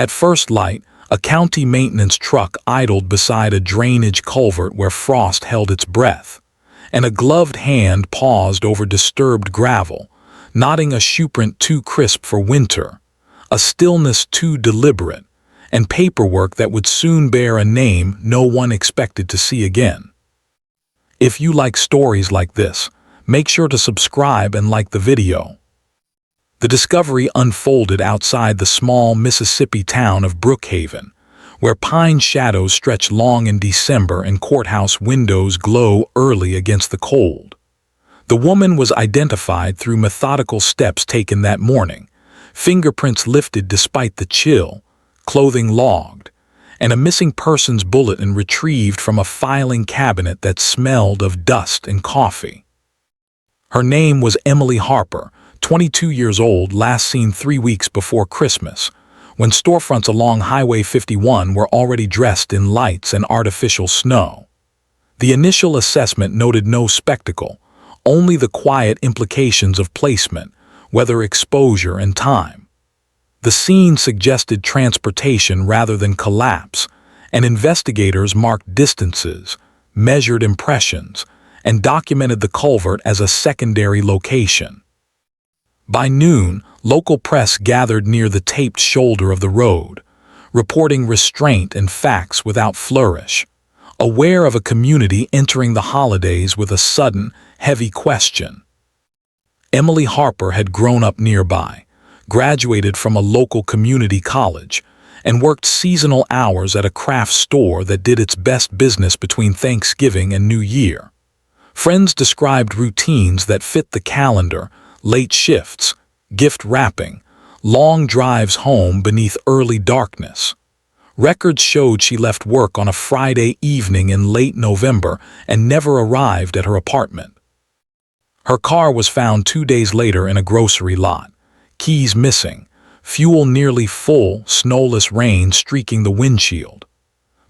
At first light, a county maintenance truck idled beside a drainage culvert where frost held its breath, and a gloved hand paused over disturbed gravel, knotting a shoeprint too crisp for winter, a stillness too deliberate, and paperwork that would soon bear a name no one expected to see again. If you like stories like this, make sure to subscribe and like the video. The discovery unfolded outside the small Mississippi town of Brookhaven, where pine shadows stretch long in December and courthouse windows glow early against the cold. The woman was identified through methodical steps taken that morning, fingerprints lifted despite the chill, clothing logged, and a missing persons bulletin retrieved from a filing cabinet that smelled of dust and coffee. Her name was Emily Harper, 22 years old, last seen 3 weeks before Christmas, when storefronts along Highway 51 were already dressed in lights and artificial snow. The initial assessment noted no spectacle, only the quiet implications of placement, weather exposure, and time. The scene suggested transportation rather than collapse, and investigators marked distances, measured impressions, and documented the culvert as a secondary location. By noon, local press gathered near the taped shoulder of the road, reporting restraint and facts without flourish, aware of a community entering the holidays with a sudden, heavy question. Emily Harper had grown up nearby, graduated from a local community college, and worked seasonal hours at a craft store that did its best business between Thanksgiving and New Year. Friends described routines that fit the calendar: late shifts, gift wrapping, long drives home beneath early darkness. Records showed she left work on a Friday evening in late November and never arrived at her apartment. Her car was found 2 days later in a grocery lot, keys missing, fuel nearly full, snowless rain streaking the windshield.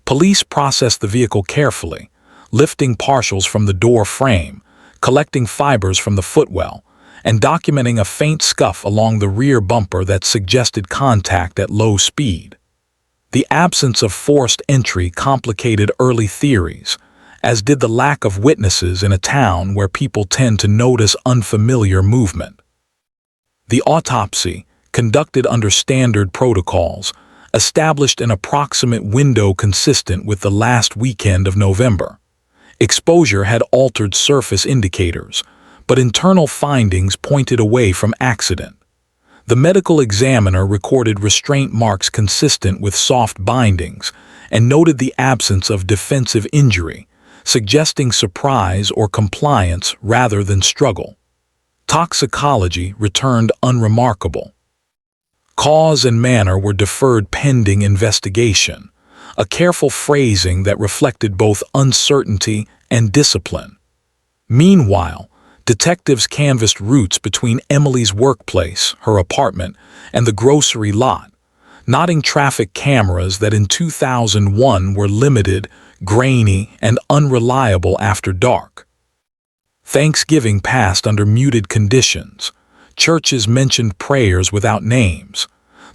Police processed the vehicle carefully, lifting partials from the door frame, collecting fibers from the footwell, and documenting a faint scuff along the rear bumper that suggested contact at low speed. The absence of forced entry complicated early theories, as did the lack of witnesses in a town where people tend to notice unfamiliar movement. The autopsy, conducted under standard protocols, established an approximate window consistent with the last weekend of November. Exposure had altered surface indicators, but internal findings pointed away from accident. The medical examiner recorded restraint marks consistent with soft bindings and noted the absence of defensive injury, suggesting surprise or compliance rather than struggle. Toxicology returned unremarkable. Cause and manner were deferred pending investigation, a careful phrasing that reflected both uncertainty and discipline. Meanwhile, detectives canvassed routes between Emily's workplace, her apartment, and the grocery lot, noting traffic cameras that in 2001 were limited, grainy, and unreliable after dark. Thanksgiving passed under muted conditions. Churches mentioned prayers without names.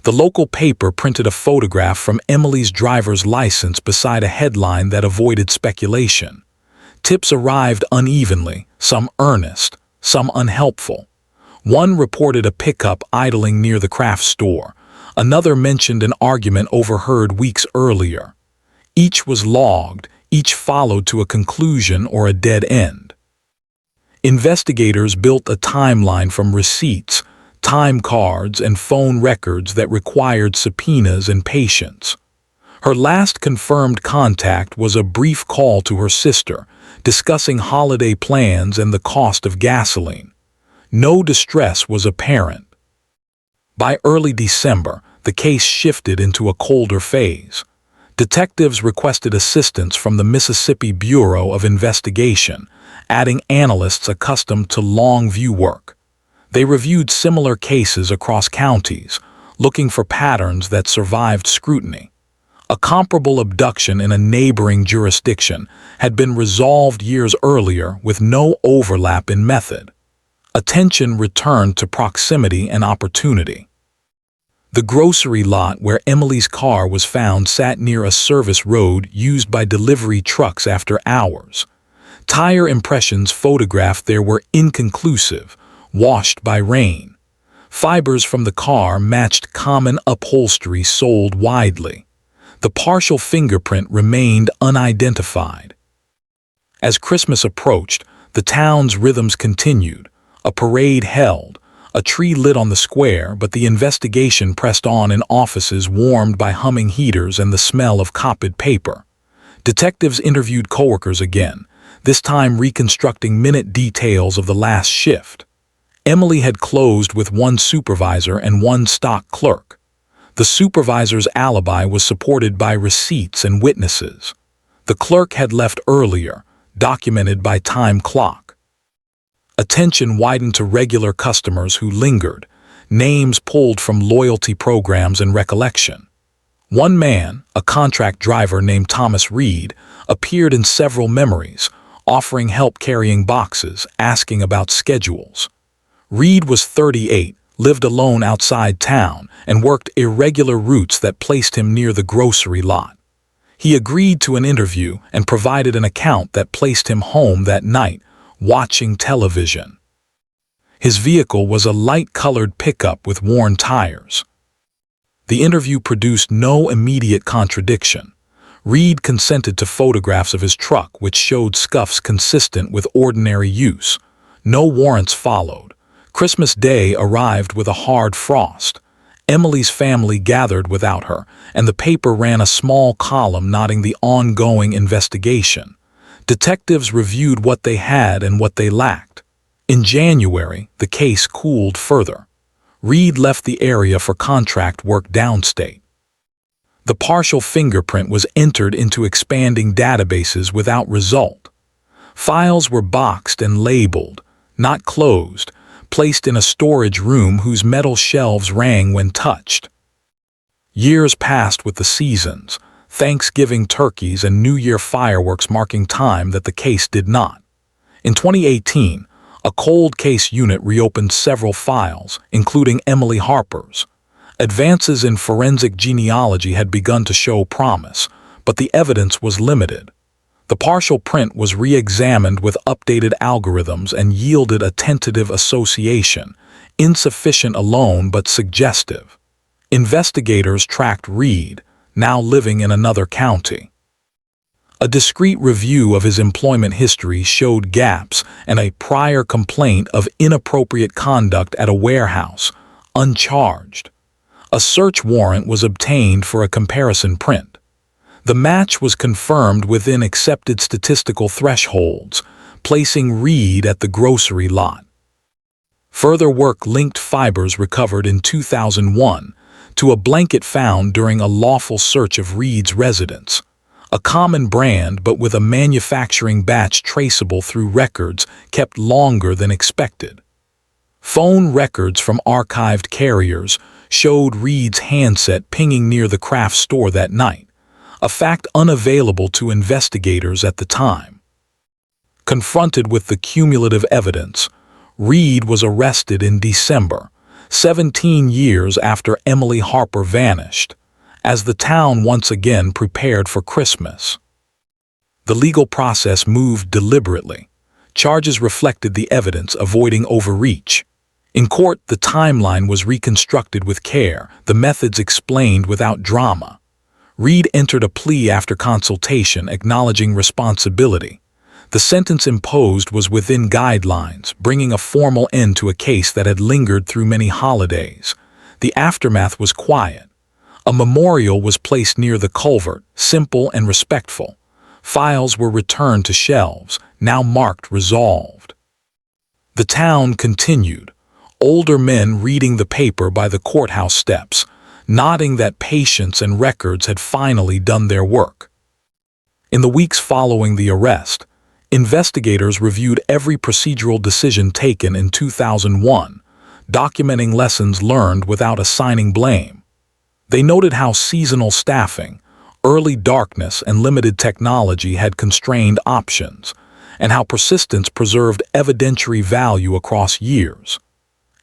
The local paper printed a photograph from Emily's driver's license beside a headline that avoided speculation. Tips arrived unevenly, some earnest, some unhelpful. One reported a pickup idling near the craft store. Another mentioned an argument overheard weeks earlier. Each was logged, each followed to a conclusion or a dead end. Investigators built a timeline from receipts, time cards, and phone records that required subpoenas and patience. Her last confirmed contact was a brief call to her sister, discussing holiday plans and the cost of gasoline. No distress was apparent. By early December, the case shifted into a colder phase. Detectives requested assistance from the Mississippi Bureau of Investigation, adding analysts accustomed to long view work. They reviewed similar cases across counties, looking for patterns that survived scrutiny. A comparable abduction in a neighboring jurisdiction had been resolved years earlier with no overlap in method. Attention returned to proximity and opportunity. The grocery lot where Emily's car was found sat near a service road used by delivery trucks after hours. Tire impressions photographed there were inconclusive, washed by rain. Fibers from the car matched common upholstery sold widely. The partial fingerprint remained unidentified. As Christmas approached, the town's rhythms continued. A parade held, a tree lit on the square, but the investigation pressed on in offices warmed by humming heaters and the smell of copied paper. Detectives interviewed coworkers again, this time reconstructing minute details of the last shift. Emily had closed with one supervisor and one stock clerk. The supervisor's alibi was supported by receipts and witnesses. The clerk had left earlier, documented by time clock. Attention widened to regular customers who lingered, names pulled from loyalty programs and recollection. One man, a contract driver named Thomas Reed, appeared in several memories, offering help carrying boxes, asking about schedules. Reed was 38, lived alone outside town, and worked irregular routes that placed him near the grocery lot. He agreed to an interview and provided an account that placed him home that night, watching television. His vehicle was a light-colored pickup with worn tires. The interview produced no immediate contradiction. Reed consented to photographs of his truck, which showed scuffs consistent with ordinary use. No warrants followed. Christmas Day arrived with a hard frost. Emily's family gathered without her, and the paper ran a small column noting the ongoing investigation. Detectives reviewed what they had and what they lacked. In January, the case cooled further. Reed left the area for contract work downstate. The partial fingerprint was entered into expanding databases without result. Files were boxed and labeled, not closed, placed in a storage room whose metal shelves rang when touched. Years passed with the seasons, Thanksgiving turkeys and New Year fireworks marking time that the case did not. In 2018, a cold case unit reopened several files, including Emily Harper's. Advances in forensic genealogy had begun to show promise, but the evidence was limited. The partial print was re-examined with updated algorithms and yielded a tentative association, insufficient alone but suggestive. Investigators tracked Reed, now living in another county. A discreet review of his employment history showed gaps and a prior complaint of inappropriate conduct at a warehouse, uncharged. A search warrant was obtained for a comparison print. The match was confirmed within accepted statistical thresholds, placing Reed at the grocery lot. Further work linked fibers recovered in 2001 to a blanket found during a lawful search of Reed's residence. A common brand but with a manufacturing batch traceable through records kept longer than expected. Phone records from archived carriers showed Reed's handset pinging near the craft store that night, a fact unavailable to investigators at the time. Confronted with the cumulative evidence, Reed was arrested in December, 17 years after Emily Harper vanished, as the town once again prepared for Christmas. The legal process moved deliberately. Charges reflected the evidence, avoiding overreach. In court, the timeline was reconstructed with care, the methods explained without drama. Reed entered a plea after consultation, acknowledging responsibility. The sentence imposed was within guidelines, bringing a formal end to a case that had lingered through many holidays. The aftermath was quiet. A memorial was placed near the culvert, simple and respectful. Files were returned to shelves, now marked resolved. The town continued, older men reading the paper by the courthouse steps, nodding that patience and records had finally done their work. In the weeks following the arrest, investigators reviewed every procedural decision taken in 2001, documenting lessons learned without assigning blame. They noted how seasonal staffing, early darkness, and limited technology had constrained options, and how persistence preserved evidentiary value across years.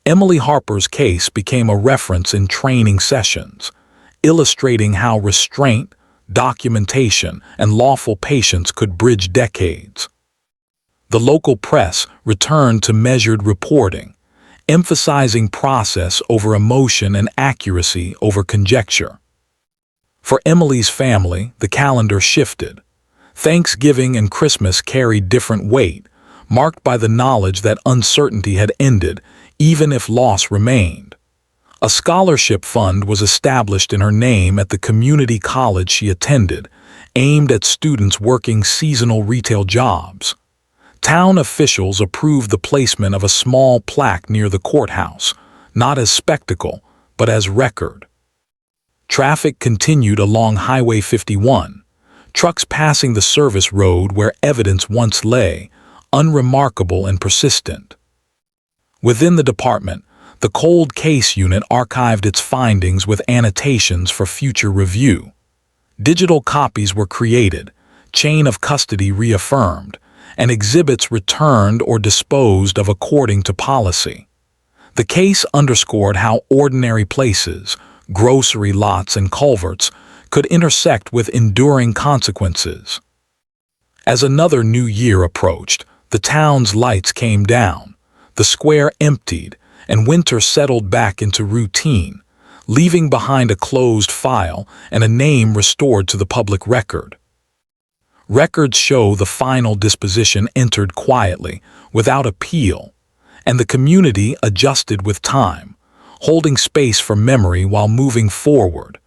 Emily Harper's case became a reference in training sessions, illustrating how restraint, documentation, and lawful patience could bridge decades. The local press returned to measured reporting, emphasizing process over emotion and accuracy over conjecture. For Emily's family, the calendar shifted. Thanksgiving and Christmas carried different weight, marked by the knowledge that uncertainty had ended, even if loss remained. A scholarship fund was established in her name at the community college she attended, aimed at students working seasonal retail jobs. Town officials approved the placement of a small plaque near the courthouse, not as spectacle, but as record. Traffic continued along Highway 51, trucks passing the service road where evidence once lay, unremarkable and persistent. Within the department, the Cold Case Unit archived its findings with annotations for future review. Digital copies were created, chain of custody reaffirmed, and exhibits returned or disposed of according to policy. The case underscored how ordinary places, grocery lots and culverts, could intersect with enduring consequences. As another new year approached, the town's lights came down, the square emptied, and winter settled back into routine, leaving behind a closed file and a name restored to the public record. Records show the final disposition entered quietly, without appeal, and the community adjusted with time, holding space for memory while moving forward,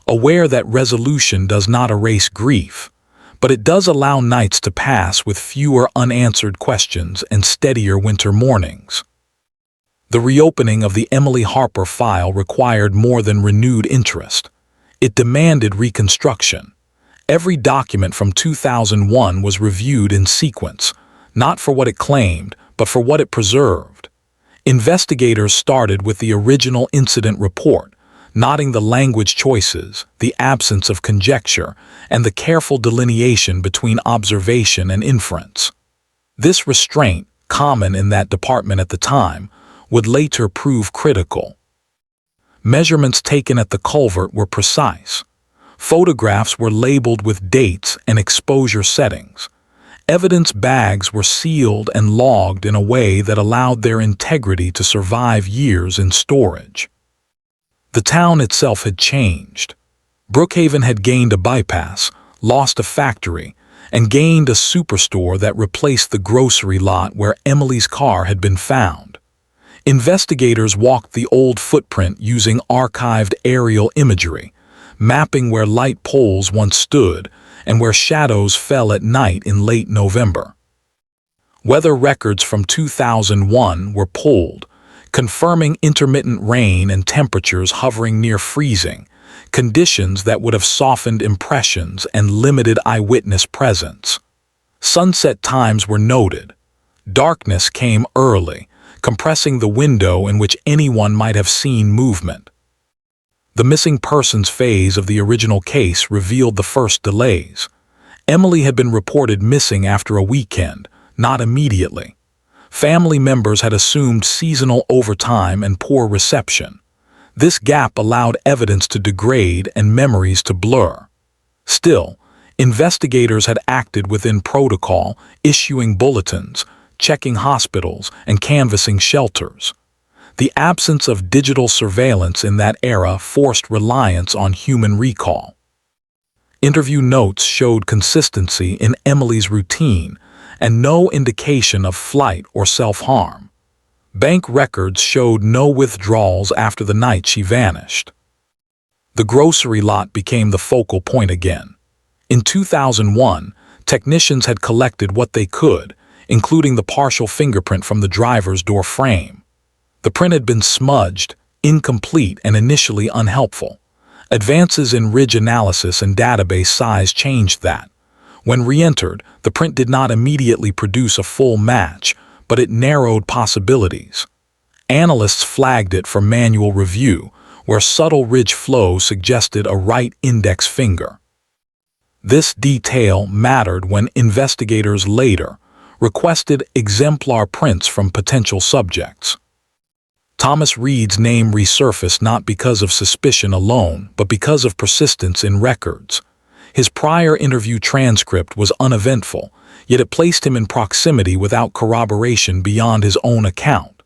aware that resolution does not erase grief, but it does allow nights to pass with fewer unanswered questions and steadier winter mornings. The reopening of the Emily Harper file required more than renewed interest. It demanded reconstruction. Every document from 2001 was reviewed in sequence, not for what it claimed, but for what it preserved. Investigators started with the original incident report, noting the language choices, the absence of conjecture, and the careful delineation between observation and inference. This restraint, common in that department at the time, would later prove critical. Measurements taken at the culvert were precise. Photographs were labeled with dates and exposure settings. Evidence bags were sealed and logged in a way that allowed their integrity to survive years in storage. The town itself had changed. Brookhaven had gained a bypass, lost a factory, and gained a superstore that replaced the grocery lot where Emily's car had been found. Investigators walked the old footprint using archived aerial imagery, mapping where light poles once stood and where shadows fell at night in late November. Weather records from 2001 were pulled, confirming intermittent rain and temperatures hovering near freezing, conditions that would have softened impressions and limited eyewitness presence. Sunset times were noted. Darkness came early, compressing the window in which anyone might have seen movement. The missing persons phase of the original case revealed the first delays. Emily had been reported missing after a weekend, not immediately. Family members had assumed seasonal overtime and poor reception. This gap allowed evidence to degrade and memories to blur. Still, investigators had acted within protocol, issuing bulletins, checking hospitals, and canvassing shelters. The absence of digital surveillance in that era forced reliance on human recall. Interview notes showed consistency in Emily's routine and no indication of flight or self-harm. Bank records showed no withdrawals after the night she vanished. The grocery lot became the focal point again. In 2001, technicians had collected what they could, including the partial fingerprint from the driver's door frame. The print had been smudged, incomplete, and initially unhelpful. Advances in ridge analysis and database size changed that. When re-entered, the print did not immediately produce a full match, but it narrowed possibilities. Analysts flagged it for manual review, where subtle ridge flow suggested a right index finger. This detail mattered when investigators later requested exemplar prints from potential subjects. Thomas Reed's name resurfaced not because of suspicion alone, but because of persistence in records. His prior interview transcript was uneventful, yet it placed him in proximity without corroboration beyond his own account.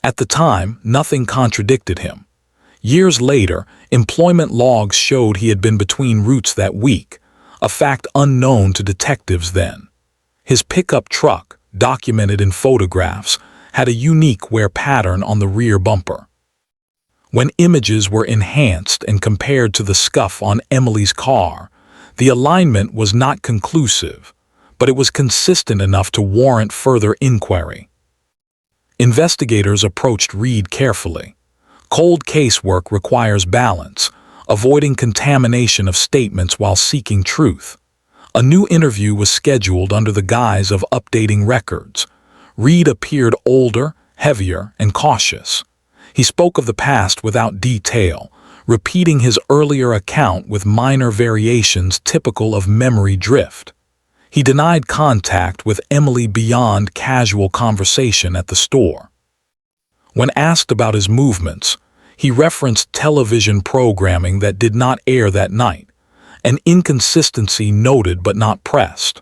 At the time, nothing contradicted him. Years later, employment logs showed he had been between routes that week, a fact unknown to detectives then. His pickup truck, documented in photographs, had a unique wear pattern on the rear bumper. When images were enhanced and compared to the scuff on Emily's car, the alignment was not conclusive, but it was consistent enough to warrant further inquiry. Investigators approached Reed carefully. Cold case work requires balance, avoiding contamination of statements while seeking truth. A new interview was scheduled under the guise of updating records. Reed appeared older, heavier, and cautious. He spoke of the past without detail, repeating his earlier account with minor variations typical of memory drift. He denied contact with Emily beyond casual conversation at the store. When asked about his movements, he referenced television programming that did not air that night, an inconsistency noted but not pressed.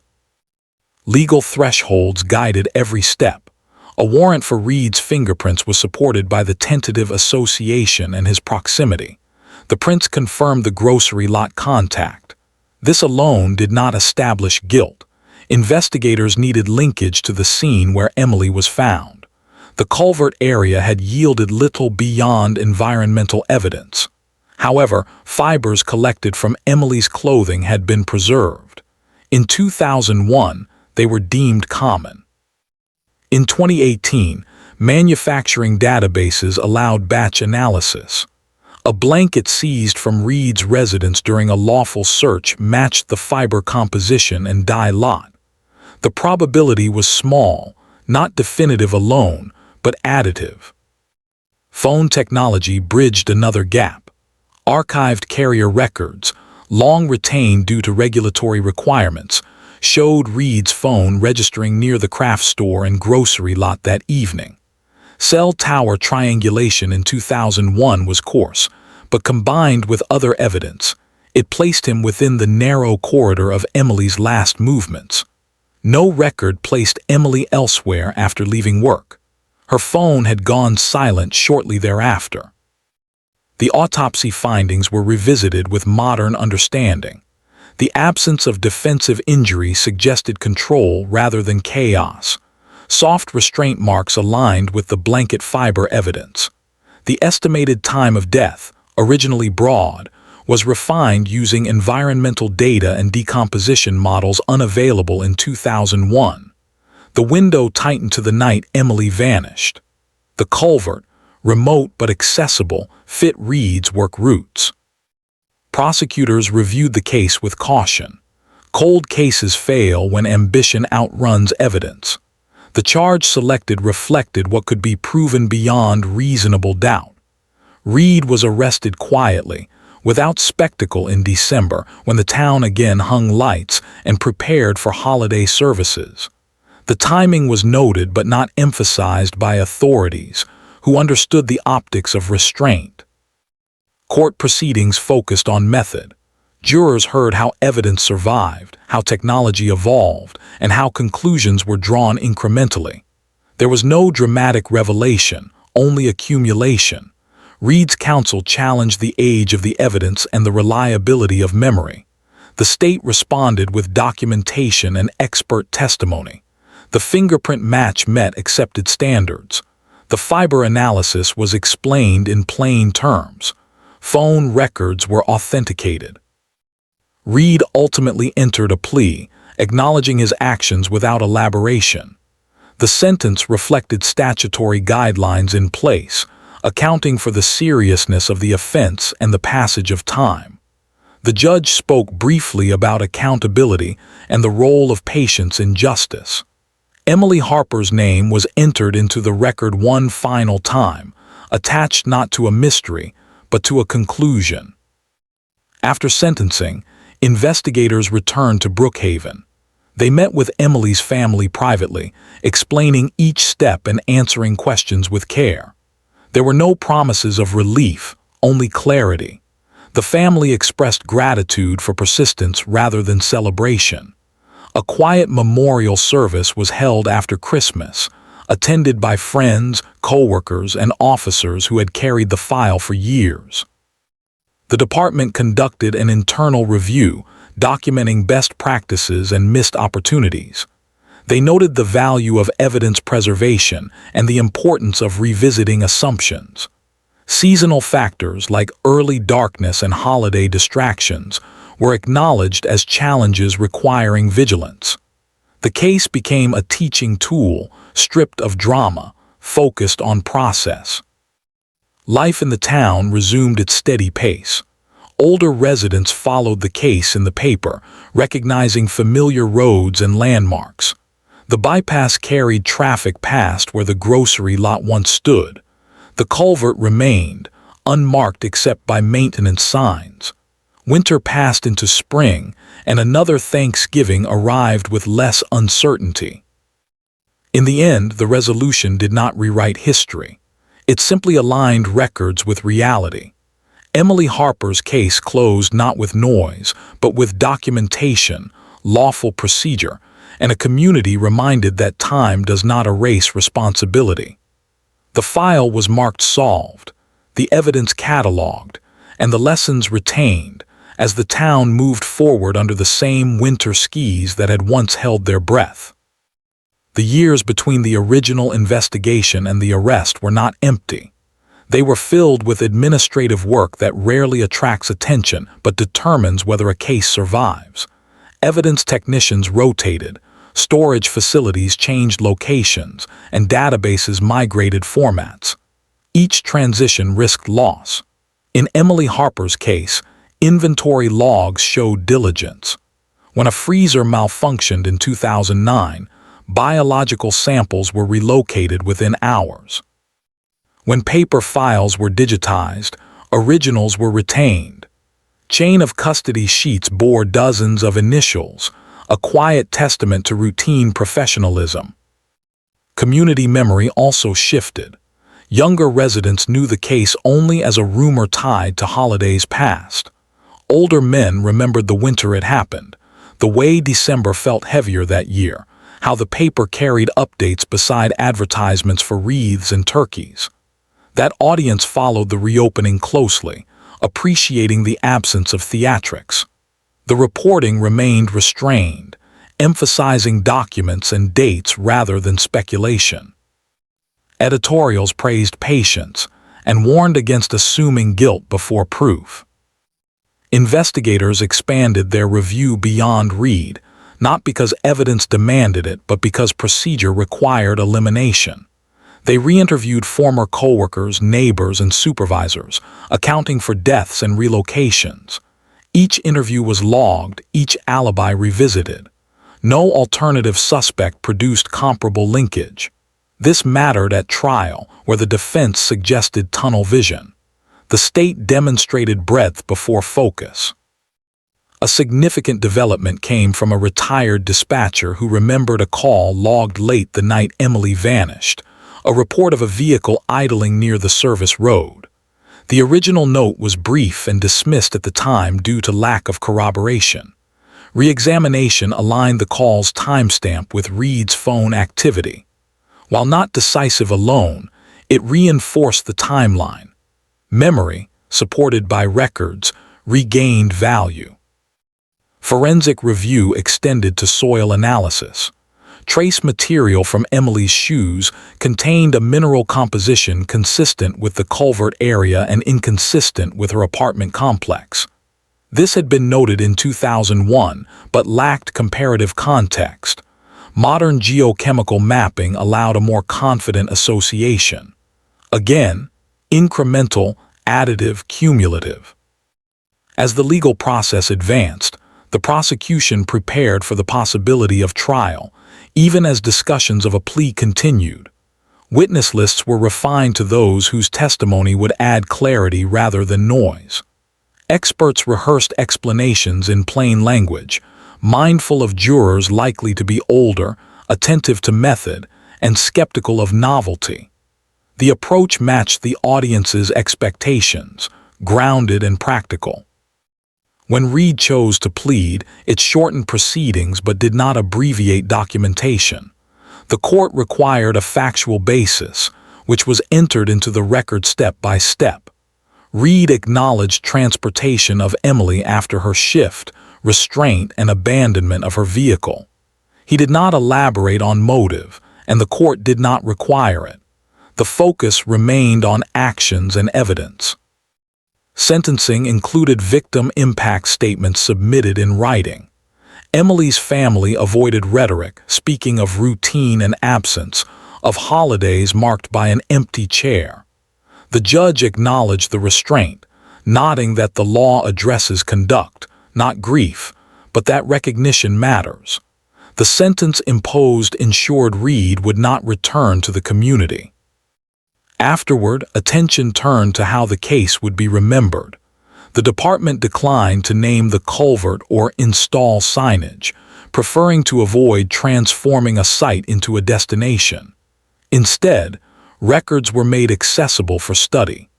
Legal thresholds guided every step. A warrant for Reed's fingerprints was supported by the tentative association and his proximity. The prints confirmed the grocery lot contact. This alone did not establish guilt. Investigators needed linkage to the scene where Emily was found. The Culvert area had yielded little beyond environmental evidence. However, fibers collected from Emily's clothing had been preserved. In 2001, they were deemed common. In 2018, manufacturing databases allowed batch analysis. A blanket seized from Reed's residence during a lawful search matched the fiber composition and dye lot. The probability was small, not definitive alone, but additive. Phone technology bridged another gap. Archived carrier records, long retained due to regulatory requirements, showed Reed's phone registering near the craft store and grocery lot that evening. Cell tower triangulation in 2001 was coarse, but combined with other evidence, it placed him within the narrow corridor of Emily's last movements. No record placed Emily elsewhere after leaving work. Her phone had gone silent shortly thereafter. The autopsy findings were revisited with modern understanding. The absence of defensive injury suggested control rather than chaos. Soft restraint marks aligned with the blanket fiber evidence. The estimated time of death, originally broad, was refined using environmental data and decomposition models unavailable in 2001. The window tightened to the night Emily vanished. The culvert, remote but accessible, fit Reed's work routes. Prosecutors reviewed the case with caution. Cold cases fail when ambition outruns evidence. The charge selected reflected what could be proven beyond reasonable doubt. Reed was arrested quietly, without spectacle in December when the town again hung lights and prepared for holiday services. The timing was noted but not emphasized by authorities, who understood the optics of restraint. Court proceedings focused on method. Jurors heard how evidence survived, how technology evolved, and how conclusions were drawn incrementally. There was no dramatic revelation, only accumulation. Reed's counsel challenged the age of the evidence and the reliability of memory. The state responded with documentation and expert testimony. The fingerprint match met accepted standards. The fiber analysis was explained in plain terms. Phone records were authenticated. Reed ultimately entered a plea, acknowledging his actions without elaboration. The sentence reflected statutory guidelines in place, accounting for the seriousness of the offense and the passage of time. The judge spoke briefly about accountability and the role of patience in justice. Emily Harper's name was entered into the record one final time, attached not to a mystery, but to a conclusion. After sentencing, investigators returned to Brookhaven. They met with Emily's family privately, explaining each step and answering questions with care. There were no promises of relief, only clarity. The family expressed gratitude for persistence rather than celebration. A quiet memorial service was held after Christmas, attended by friends, co-workers, and officers who had carried the file for years. The department conducted an internal review, documenting best practices and missed opportunities. They noted the value of evidence preservation and the importance of revisiting assumptions. Seasonal factors like early darkness and holiday distractions were acknowledged as challenges requiring vigilance. The case became a teaching tool, stripped of drama, focused on process. Life in the town resumed its steady pace. Older residents followed the case in the paper, recognizing familiar roads and landmarks. The bypass carried traffic past where the grocery lot once stood. The culvert remained, unmarked except by maintenance signs. Winter passed into spring, and another Thanksgiving arrived with less uncertainty. In the end, the resolution did not rewrite history. It simply aligned records with reality. Emily Harper's case closed not with noise, but with documentation, lawful procedure, and a community reminded that time does not erase responsibility. The file was marked solved, the evidence cataloged, and the lessons retained as the town moved forward under the same winter skis that had once held their breath. The years between the original investigation and the arrest were not empty. They were filled with administrative work that rarely attracts attention but determines whether a case survives. Evidence technicians rotated, storage facilities changed locations, and databases migrated formats. Each transition risked loss. In Emily Harper's case, inventory logs showed diligence. When a freezer malfunctioned in 2009, biological samples were relocated within hours. When paper files were digitized, originals were retained. Chain of custody sheets bore dozens of initials, a quiet testament to routine professionalism. Community memory also shifted. Younger residents knew the case only as a rumor tied to holidays past. Older men remembered the winter it happened, the way December felt heavier that year, how the paper carried updates beside advertisements for wreaths and turkeys. That audience followed the reopening closely, appreciating the absence of theatrics. The reporting remained restrained, emphasizing documents and dates rather than speculation. Editorials praised patience and warned against assuming guilt before proof. Investigators expanded their review beyond read, not because evidence demanded it, but because procedure required elimination. They re-interviewed former co-workers, neighbors, and supervisors, accounting for deaths and relocations. Each interview was logged, each alibi revisited. No alternative suspect produced comparable linkage. This mattered at trial, where the defense suggested tunnel vision. The state demonstrated breadth before focus. A significant development came from a retired dispatcher who remembered a call logged late the night Emily vanished, a report of a vehicle idling near the service road. The original note was brief and dismissed at the time due to lack of corroboration. Re-examination aligned the call's timestamp with Reed's phone activity. While not decisive alone, it reinforced the timeline. Memory, supported by records, regained value. Forensic review extended to soil analysis. Trace material from Emily's shoes contained a mineral composition consistent with the Culvert area and inconsistent with her apartment complex. This had been noted in 2001, but lacked comparative context. Modern geochemical mapping allowed a more confident association. Again, incremental, additive, cumulative. As the legal process advanced, the prosecution prepared for the possibility of trial, even as discussions of a plea continued. Witness lists were refined to those whose testimony would add clarity rather than noise. Experts rehearsed explanations in plain language, mindful of jurors likely to be older, attentive to method, and skeptical of novelty. The approach matched the audience's expectations, grounded and practical. When Reed chose to plead, it shortened proceedings but did not abbreviate documentation. The court required a factual basis, which was entered into the record step by step. Reed acknowledged transportation of Emily after her shift, restraint, and abandonment of her vehicle. He did not elaborate on motive, and the court did not require it. The focus remained on actions and evidence. Sentencing included victim impact statements submitted in writing. Emily's family avoided rhetoric, speaking of routine and absence, of holidays marked by an empty chair. The judge acknowledged the restraint, noting that the law addresses conduct, not grief, but that recognition matters. The sentence imposed ensured Reed would not return to the community. Afterward, attention turned to how the case would be remembered. The department declined to name the culvert or install signage, preferring to avoid transforming a site into a destination. Instead, records were made accessible for study.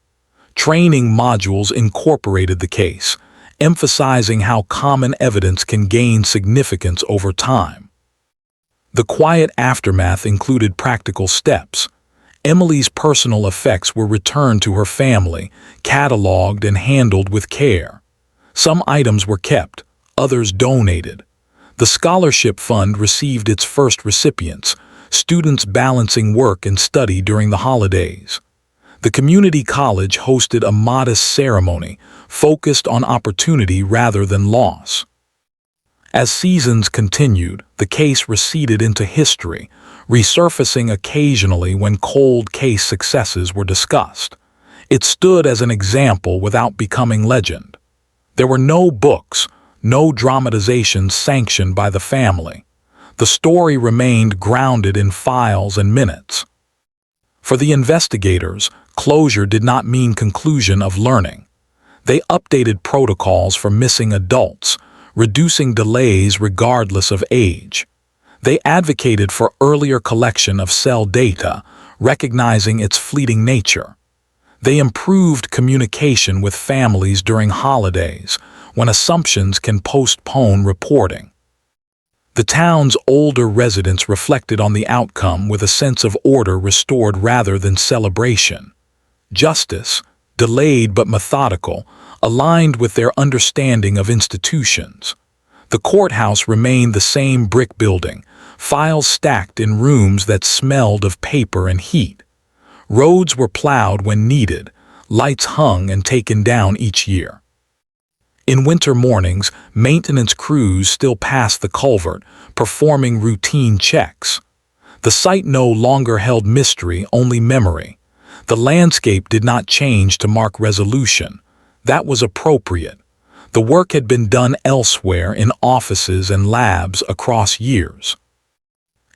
Training modules incorporated the case, emphasizing how common evidence can gain significance over time. The quiet aftermath included practical steps. Emily's personal effects were returned to her family, cataloged and handled with care. Some items were kept, others donated. The scholarship fund received its first recipients, students balancing work and study during the holidays. The community college hosted a modest ceremony, focused on opportunity rather than loss. As seasons continued, the case receded into history, resurfacing occasionally when cold case successes were discussed. It stood as an example without becoming legend. There were no books, no dramatizations sanctioned by the family. The story remained grounded in files and minutes. For the investigators, closure did not mean conclusion of learning. They updated protocols for missing adults, reducing delays regardless of age. They advocated for earlier collection of cell data, recognizing its fleeting nature. They improved communication with families during holidays, when assumptions can postpone reporting. The town's older residents reflected on the outcome with a sense of order restored rather than celebration. Justice, delayed but methodical, aligned with their understanding of institutions. The courthouse remained the same brick building, files stacked in rooms that smelled of paper and heat. Roads were plowed when needed, lights hung and taken down each year. In winter mornings, maintenance crews still passed the culvert, performing routine checks. The site no longer held mystery, only memory. The landscape did not change to mark resolution. That was appropriate. The work had been done elsewhere in offices and labs across years.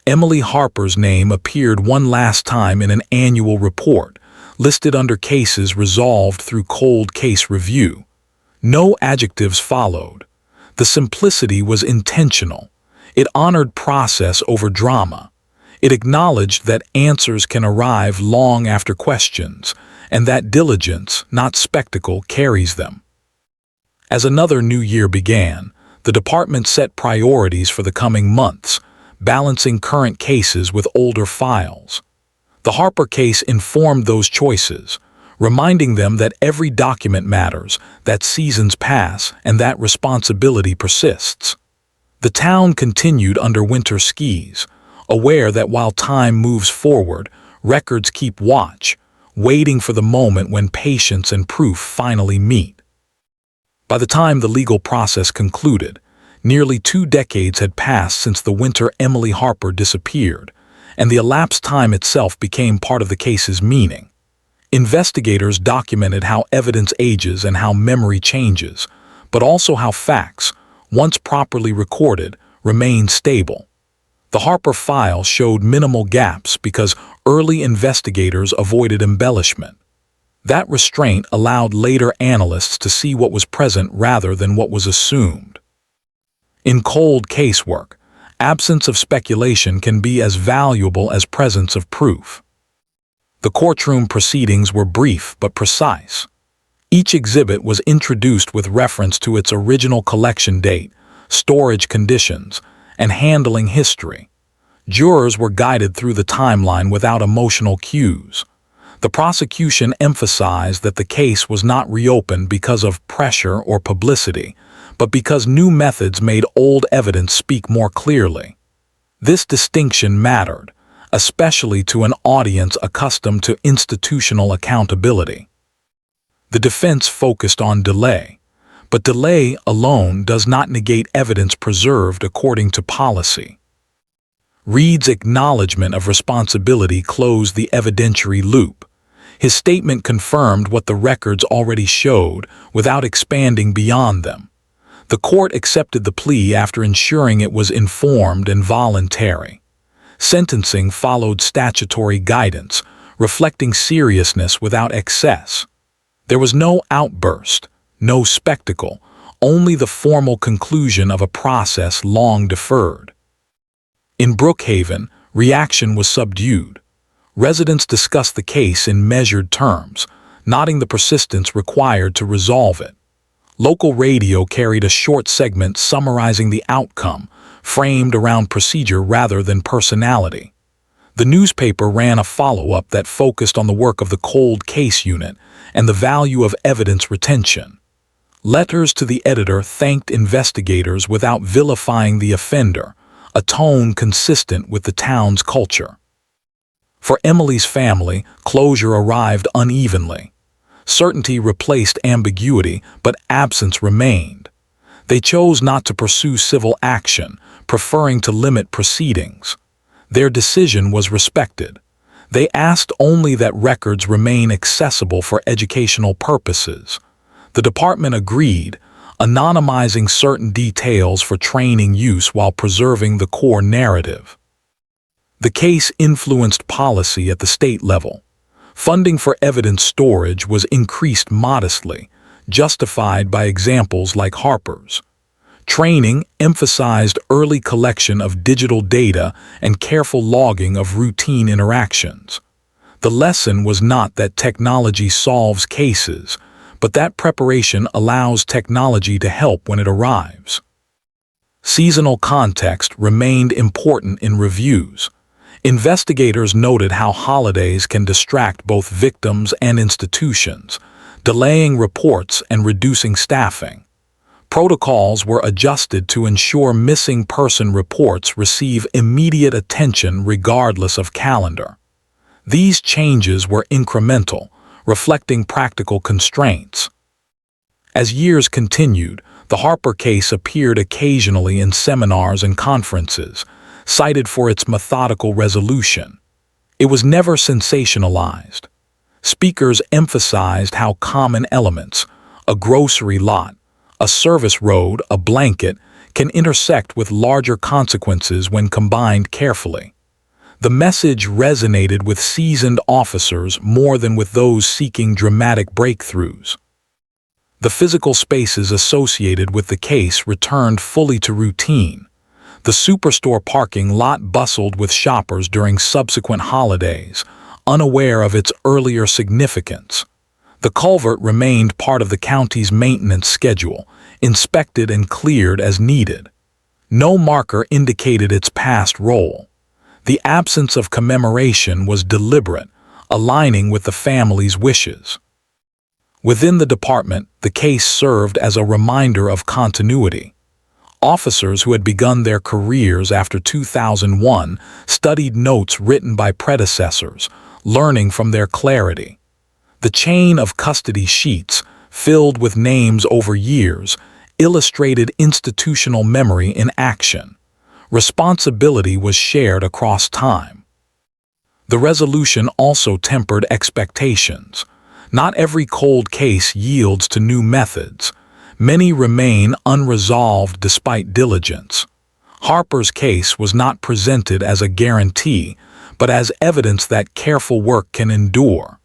Emily Harper's name appeared one last time in an annual report, listed under cases resolved through cold case review. No adjectives followed. The simplicity was intentional. It honored process over drama. It acknowledged that answers can arrive long after questions, and that diligence, not spectacle, carries them. As another new year began, the department set priorities for the coming months, balancing current cases with older files. The Harper case informed those choices, reminding them that every document matters, that seasons pass, and that responsibility persists. The town continued under winter skis, aware that while time moves forward, records keep watch, waiting for the moment when patience and proof finally meet. By the time the legal process concluded, nearly 2 decades had passed since the winter Emily Harper disappeared, and the elapsed time itself became part of the case's meaning. Investigators documented how evidence ages and how memory changes, but also how facts, once properly recorded, remain stable. The Harper file showed minimal gaps because early investigators avoided embellishment. That restraint allowed later analysts to see what was present rather than what was assumed. In cold casework, absence of speculation can be as valuable as presence of proof. The courtroom proceedings were brief but precise. Each exhibit was introduced with reference to its original collection date, storage conditions, and handling history. Jurors were guided through the timeline without emotional cues. The prosecution emphasized that the case was not reopened because of pressure or publicity, but because new methods made old evidence speak more clearly. This distinction mattered, especially to an audience accustomed to institutional accountability. The defense focused on delay, but delay alone does not negate evidence preserved according to policy. Reed's acknowledgement of responsibility closed the evidentiary loop. His statement confirmed what the records already showed without expanding beyond them. The court accepted the plea after ensuring it was informed and voluntary. Sentencing followed statutory guidance, reflecting seriousness without excess. There was no outburst, no spectacle, only the formal conclusion of a process long deferred. In Brookhaven, reaction was subdued. Residents discussed the case in measured terms, noting the persistence required to resolve it. Local radio carried a short segment summarizing the outcome, framed around procedure rather than personality. The newspaper ran a follow-up that focused on the work of the cold case unit and the value of evidence retention. Letters to the editor thanked investigators without vilifying the offender, a tone consistent with the town's culture. For Emily's family, closure arrived unevenly. Certainty replaced ambiguity, but absence remained. They chose not to pursue civil action, preferring to limit proceedings. Their decision was respected. They asked only that records remain accessible for educational purposes. The department agreed, anonymizing certain details for training use while preserving the core narrative. The case influenced policy at the state level. Funding for evidence storage was increased modestly, justified by examples like Harper's. Training emphasized early collection of digital data and careful logging of routine interactions. The lesson was not that technology solves cases, but that preparation allows technology to help when it arrives. Seasonal context remained important in reviews. Investigators noted how holidays can distract both victims and institutions, delaying reports and reducing staffing. Protocols were adjusted to ensure missing person reports receive immediate attention regardless of calendar. These changes were incremental, reflecting practical constraints. As years continued, the Harper case appeared occasionally in seminars and conferences, cited for its methodical resolution. It was never sensationalized. Speakers emphasized how common elements, a grocery lot, a service road, a blanket, can intersect with larger consequences when combined carefully. The message resonated with seasoned officers more than with those seeking dramatic breakthroughs. The physical spaces associated with the case returned fully to routine. The superstore parking lot bustled with shoppers during subsequent holidays, unaware of its earlier significance. The culvert remained part of the county's maintenance schedule, inspected and cleared as needed. No marker indicated its past role. The absence of commemoration was deliberate, aligning with the family's wishes. Within the department, the case served as a reminder of continuity. Officers who had begun their careers after 2001 studied notes written by predecessors, learning from their clarity. The chain of custody sheets, filled with names over years, illustrated institutional memory in action. Responsibility was shared across time. The resolution also tempered expectations. Not every cold case yields to new methods. Many remain unresolved despite diligence. Harper's case was not presented as a guarantee, but as evidence that careful work can endure.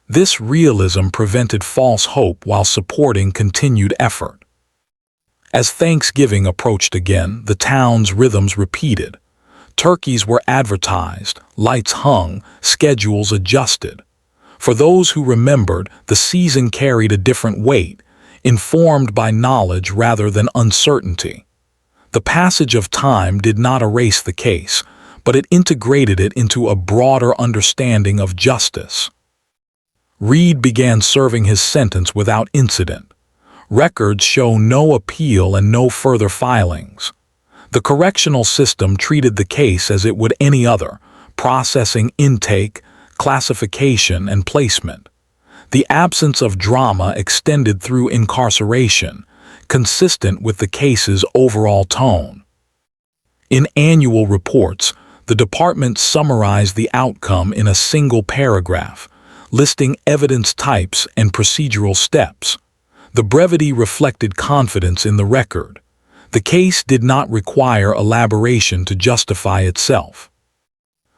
This realism prevented false hope while supporting continued effort. As Thanksgiving approached again, the town's rhythms repeated. Turkeys were advertised, lights hung, schedules adjusted. For those who remembered, the season carried a different weight, informed by knowledge rather than uncertainty. The passage of time did not erase the case, but it integrated it into a broader understanding of justice. Reed began serving his sentence without incident. Records show no appeal and no further filings. The correctional system treated the case as it would any other, processing intake, classification, and placement. The absence of drama extended through incarceration, consistent with the case's overall tone. In annual reports, the department summarized the outcome in a single paragraph, listing evidence types and procedural steps. The brevity reflected confidence in the record. The case did not require elaboration to justify itself.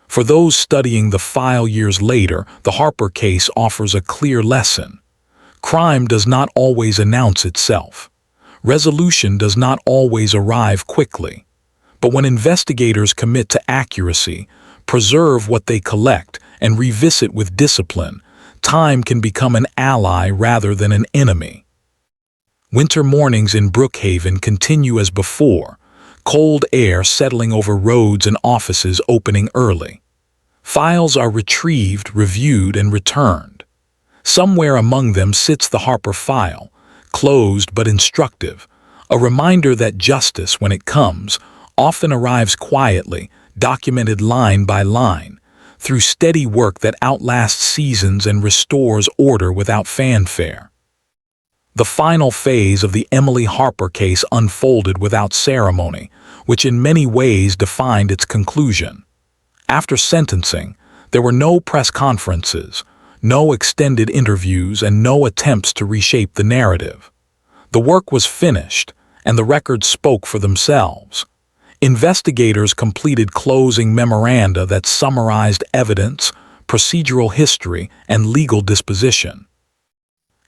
For those studying the file years later, the Harper case offers a clear lesson. Crime does not always announce itself. Resolution does not always arrive quickly. But when investigators commit to accuracy, preserve what they collect, and revisit with discipline, time can become an ally rather than an enemy. Winter mornings in Brookhaven continue as before, cold air settling over roads and offices opening early. Files are retrieved, reviewed, and returned. Somewhere among them sits the Harper file, closed but instructive, a reminder that justice, when it comes, often arrives quietly, documented line by line, through steady work that outlasts seasons and restores order without fanfare. The final phase of the Emily Harper case unfolded without ceremony, which in many ways defined its conclusion. After sentencing, there were no press conferences, no extended interviews, and no attempts to reshape the narrative. The work was finished, and the records spoke for themselves. Investigators completed closing memoranda that summarized evidence, procedural history, and legal disposition.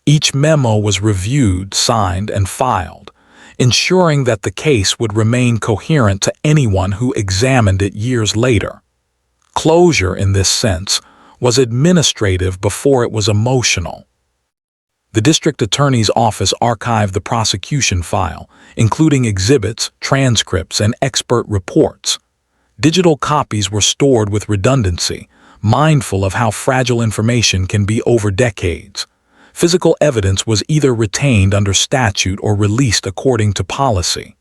Each memo was reviewed, signed, and filed, ensuring that the case would remain coherent to anyone who examined it years later. Closure, in this sense, was administrative before it was emotional. The district attorney's office archived the prosecution file, including exhibits, transcripts, and expert reports. Digital copies were stored with redundancy, mindful of how fragile information can be over decades. Physical evidence was either retained under statute or released according to policy.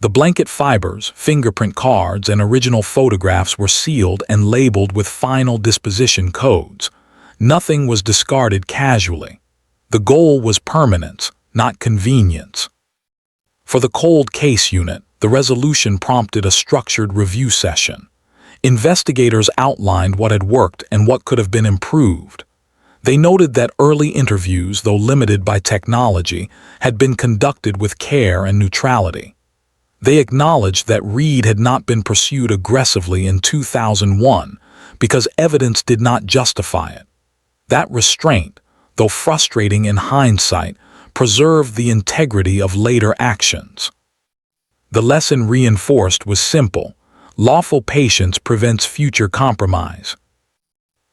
The blanket fibers, fingerprint cards, and original photographs were sealed and labeled with final disposition codes. Nothing was discarded casually. The goal was permanence, not convenience. For the cold case unit, the resolution prompted a structured review session. Investigators outlined what had worked and what could have been improved. They noted that early interviews, though limited by technology, had been conducted with care and neutrality. They acknowledged that Reed had not been pursued aggressively in 2001 because evidence did not justify it. That restraint, though frustrating in hindsight, preserved the integrity of later actions. The lesson reinforced was simple: lawful patience prevents future compromise.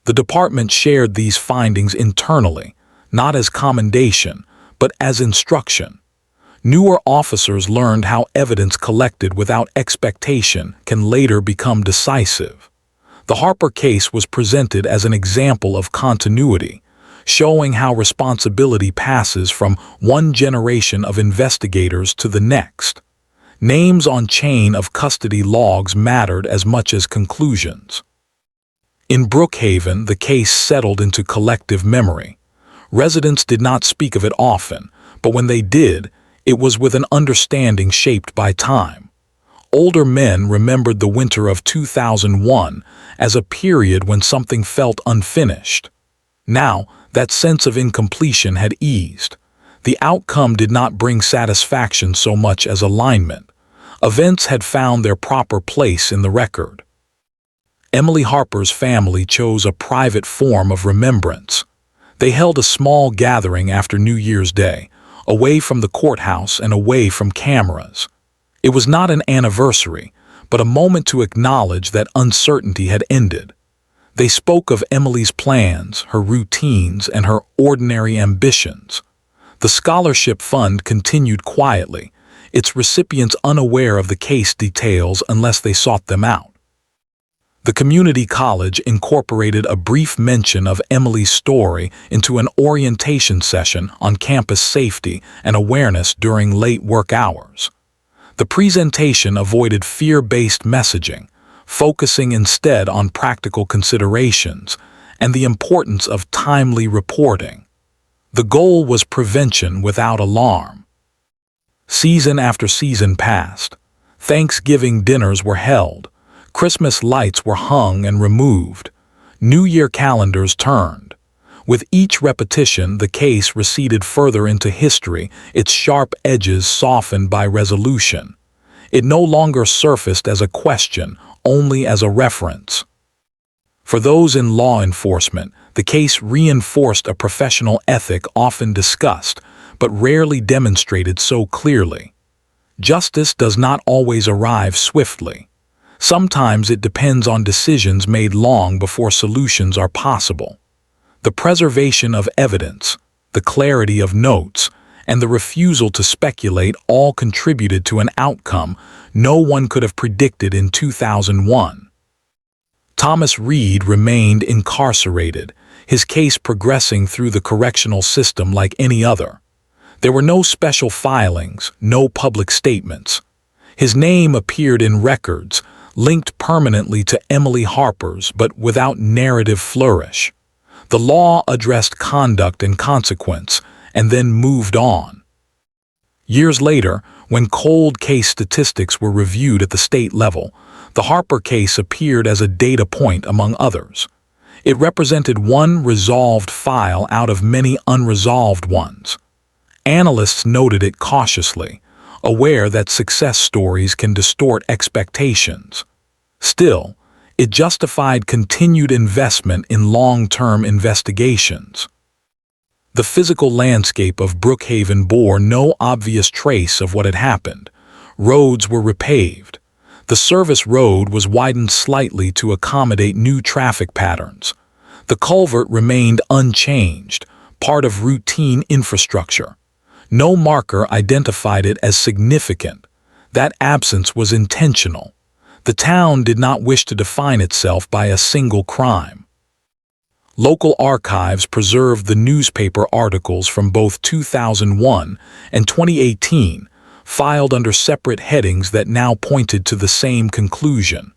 The department shared these findings internally, not as commendation, but as instruction. Newer officers learned how evidence collected without expectation can later become decisive. The Harper case was presented as an example of continuity, showing how responsibility passes from one generation of investigators to the next. Names on chain of custody logs mattered as much as conclusions. In Brookhaven, the case settled into collective memory. Residents did not speak of it often, but when they did, it was with an understanding shaped by time. Older men remembered the winter of 2001 as a period when something felt unfinished. Now, that sense of incompletion had eased. The outcome did not bring satisfaction so much as alignment. Events had found their proper place in the record. Emily Harper's family chose a private form of remembrance. They held a small gathering after New Year's Day, away from the courthouse and away from cameras. It was not an anniversary, but a moment to acknowledge that uncertainty had ended. They spoke of Emily's plans, her routines, and her ordinary ambitions. The scholarship fund continued quietly, its recipients unaware of the case details unless they sought them out. The community college incorporated a brief mention of Emily's story into an orientation session on campus safety and awareness during late work hours. The presentation avoided fear-based messaging, focusing instead on practical considerations and the importance of timely reporting. The goal was prevention without alarm. Season after season passed. Thanksgiving dinners were held. Christmas lights were hung and removed. New Year calendars turned. With each repetition, the case receded further into history, its sharp edges softened by resolution. It no longer surfaced as a question, only as a reference. For those in law enforcement, the case reinforced a professional ethic often discussed, but rarely demonstrated so clearly. Justice does not always arrive swiftly. Sometimes it depends on decisions made long before solutions are possible. The preservation of evidence, the clarity of notes, and the refusal to speculate all contributed to an outcome no one could have predicted in 2001. Thomas Reed remained incarcerated, his case progressing through the correctional system like any other. There were no special filings, no public statements. His name appeared in records, linked permanently to Emily Harper's, but without narrative flourish. The law addressed conduct and consequence, and then moved on. Years later, when cold case statistics were reviewed at the state level, the Harper case appeared as a data point among others. It represented one resolved file out of many unresolved ones. Analysts noted it cautiously, aware that success stories can distort expectations. Still, it justified continued investment in long-term investigations. The physical landscape of Brookhaven bore no obvious trace of what had happened. Roads were repaved. The service road was widened slightly to accommodate new traffic patterns. The culvert remained unchanged, part of routine infrastructure. No marker identified it as significant. That absence was intentional. The town did not wish to define itself by a single crime. Local archives preserved the newspaper articles from both 2001 and 2018, filed under separate headings that now pointed to the same conclusion.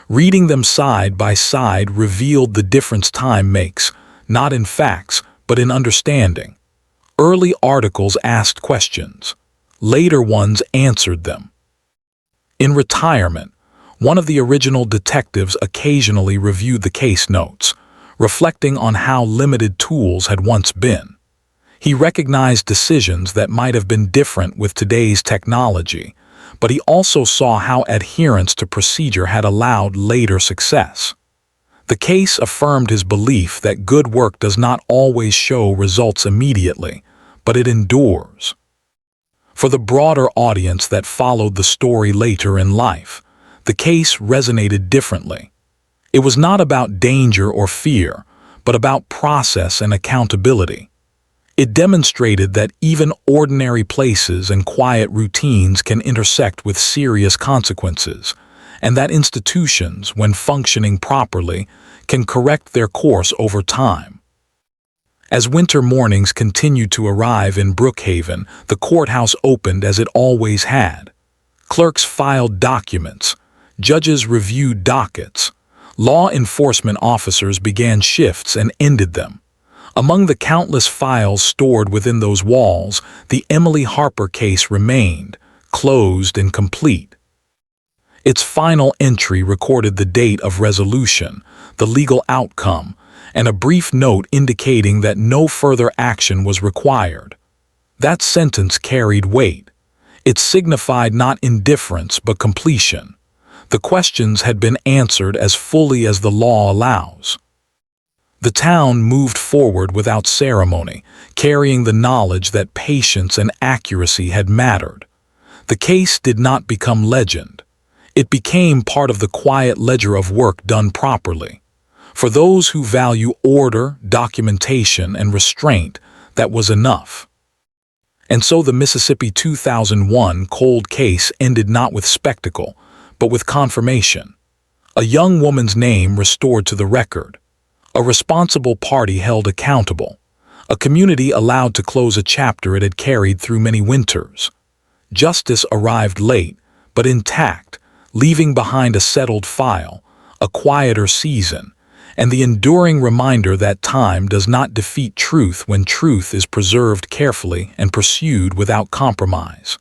Reading them side by side revealed the difference time makes, not in facts, but in understanding. Early articles asked questions. Later ones answered them. In retirement, one of the original detectives occasionally reviewed the case notes, reflecting on how limited tools had once been. He recognized decisions that might have been different with today's technology, but he also saw how adherence to procedure had allowed later success. The case affirmed his belief that good work does not always show results immediately, but it endures. For the broader audience that followed the story later in life, the case resonated differently. It was not about danger or fear, but about process and accountability. It demonstrated that even ordinary places and quiet routines can intersect with serious consequences, and that institutions, when functioning properly, can correct their course over time. As winter mornings continued to arrive in Brookhaven, the courthouse opened as it always had. Clerks filed documents, judges reviewed dockets, law enforcement officers began shifts and ended them. Among the countless files stored within those walls, the Emily Harper case remained, closed and complete. Its final entry recorded the date of resolution, the legal outcome, and a brief note indicating that no further action was required. That sentence carried weight. It signified not indifference but completion. The questions had been answered as fully as the law allows. The town moved forward without ceremony, carrying the knowledge that patience and accuracy had mattered. The case did not become legend. It became part of the quiet ledger of work done properly. For those who value order, documentation, and restraint, that was enough. And so the Mississippi 2001 cold case ended not with spectacle, but with confirmation. A young woman's name restored to the record. A responsible party held accountable. A community allowed to close a chapter it had carried through many winters. Justice arrived late, but intact, leaving behind a settled file, a quieter season, and the enduring reminder that time does not defeat truth when truth is preserved carefully and pursued without compromise.